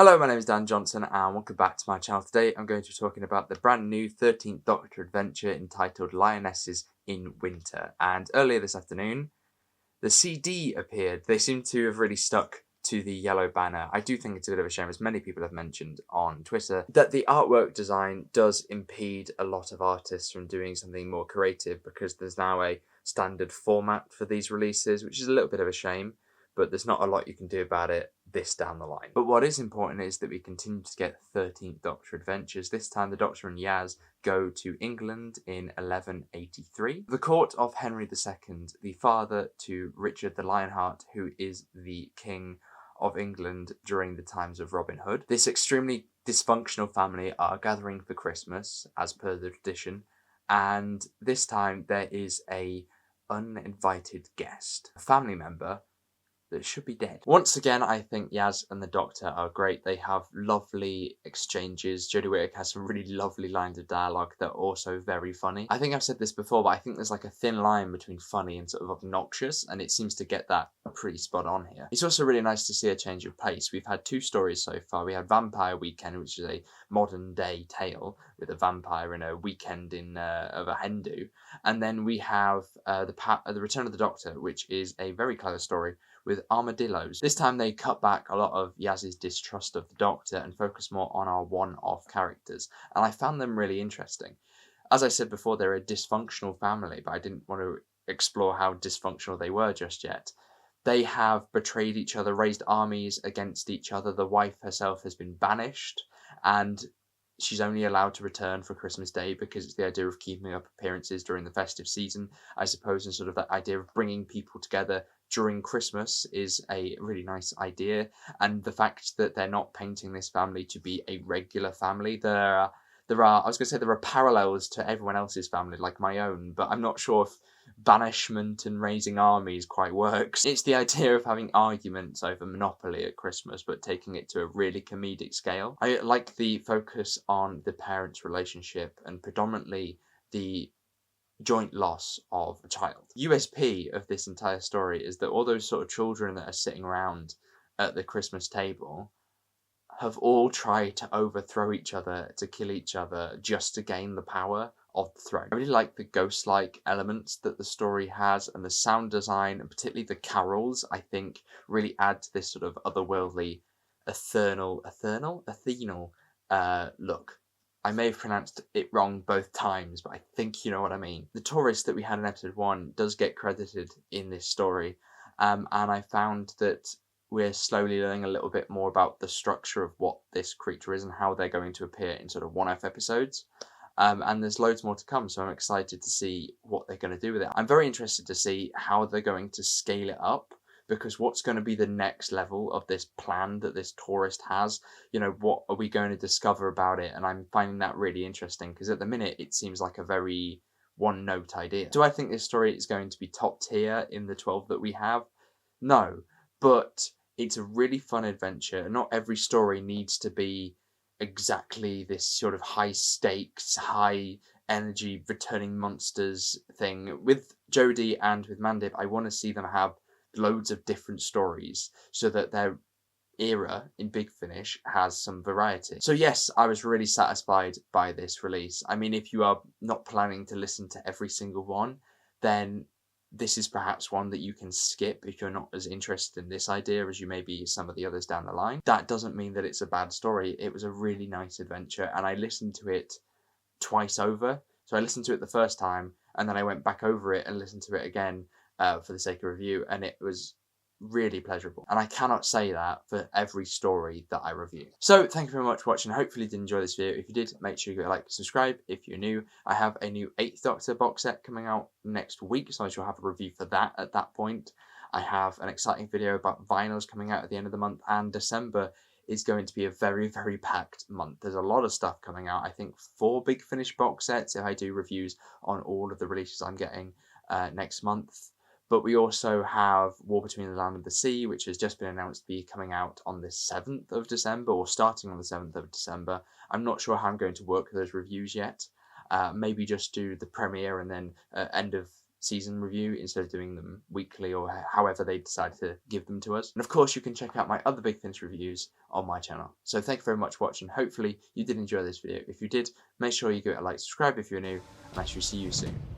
Hello, my name is Dan Johnson and welcome back to my channel. Today I'm going to be talking about the brand new 13th Doctor adventure entitled Lionesses in Winter. And earlier this afternoon, the CD appeared. They seem to have really stuck to the yellow banner. I do think it's a bit of a shame, as many people have mentioned on Twitter, that the artwork design does impede a lot of artists from doing something more creative, because there's now a standard format for these releases, which is a little bit of a shame, but there's not a lot you can do about it this down the line. But what is important is that we continue to get 13th Doctor adventures. This time the Doctor and Yaz go to England in 1183. The court of Henry II, the father to Richard the Lionheart, who is the king of England during the times of Robin Hood. This extremely dysfunctional family are gathering for Christmas, as per the tradition, and this time there is a uninvited guest, a family member that should be dead. Once again, I think Yaz and the Doctor are great. They have lovely exchanges. Jodie Whittaker has some really lovely lines of dialogue that are also very funny. I think I've said this before, but I think there's like a thin line between funny and sort of obnoxious, and it seems to get that pretty spot on here. It's also really nice to see a change of pace. We've had two stories so far. We had Vampire Weekend, which is a modern day tale with a vampire in a weekend of a Hindu, and then we have the Return of the Doctor, which is a very clever story with armadillos. This time they cut back a lot of Yaz's distrust of the Doctor and focus more on our one-off characters, and I found them really interesting. As I said before, they're a dysfunctional family, but I didn't want to explore how dysfunctional they were just yet. They have betrayed each other, raised armies against each other. The wife herself has been banished, and she's only allowed to return for Christmas Day because it's the idea of keeping up appearances during the festive season, I suppose, and sort of that idea of bringing people together during Christmas is a really nice idea. And the fact that they're not painting this family to be a regular family, there are parallels to everyone else's family, like my own, but I'm not sure if banishment and raising armies quite works. It's the idea of having arguments over Monopoly at Christmas, but taking it to a really comedic scale. I like the focus on the parents' relationship and predominantly the joint loss of a child. USP of this entire story is that all those sort of children that are sitting around at the Christmas table have all tried to overthrow each other, to kill each other, just to gain the power of the throne. I really like the ghost-like elements that the story has, and the sound design, and particularly the carols, I think really add to this sort of otherworldly, ethereal look. I may have pronounced it wrong both times, but I think you know what I mean. The tourist that we had in episode 1 does get credited in this story, and I found that we're slowly learning a little bit more about the structure of what this creature is and how they're going to appear in sort of one-off episodes. And there's loads more to come, so I'm excited to see what they're going to do with it. I'm very interested to see how they're going to scale it up, because what's going to be the next level of this plan that this tourist has? You know, what are we going to discover about it? And I'm finding that really interesting, because at the minute it seems like a very one-note idea. Do I think this story is going to be top tier in the 12 that we have? No, but it's a really fun adventure. Not every story needs to be exactly this sort of high stakes, high energy returning monsters thing. With Jodie and with Mandip, I want to see them have loads of different stories so that their era in Big Finish has some variety. So yes, I was really satisfied by this release. I mean, if you are not planning to listen to every single one, then this is perhaps one that you can skip if you're not as interested in this idea as you may be some of the others down the line. That doesn't mean that it's a bad story. It was a really nice adventure, and I listened to it twice over. So I listened to it the first time, and then I went back over it and listened to it again for the sake of review, and it was really pleasurable. And I cannot say that for every story that I review. So thank you very much for watching. Hopefully you did enjoy this video. If you did, make sure you go like and subscribe if you're new. I have a new 8th Doctor box set coming out next week, so I shall have a review for that at that point. I have an exciting video about vinyls coming out at the end of the month, and December is going to be a very, very packed month. There's a lot of stuff coming out. I think 4 Big Finish box sets if I do reviews on all of the releases I'm getting next month. But we also have War Between the Land and the Sea, which has just been announced to be coming out on the 7th of December, or starting on the 7th of December. I'm not sure how I'm going to work those reviews yet. Maybe just do the premiere and then end of season review instead of doing them weekly or however they decide to give them to us. And of course, you can check out my other Big Finish reviews on my channel. So thank you very much for watching. Hopefully you did enjoy this video. If you did, make sure you give it a like, subscribe if you're new, and I shall see you soon.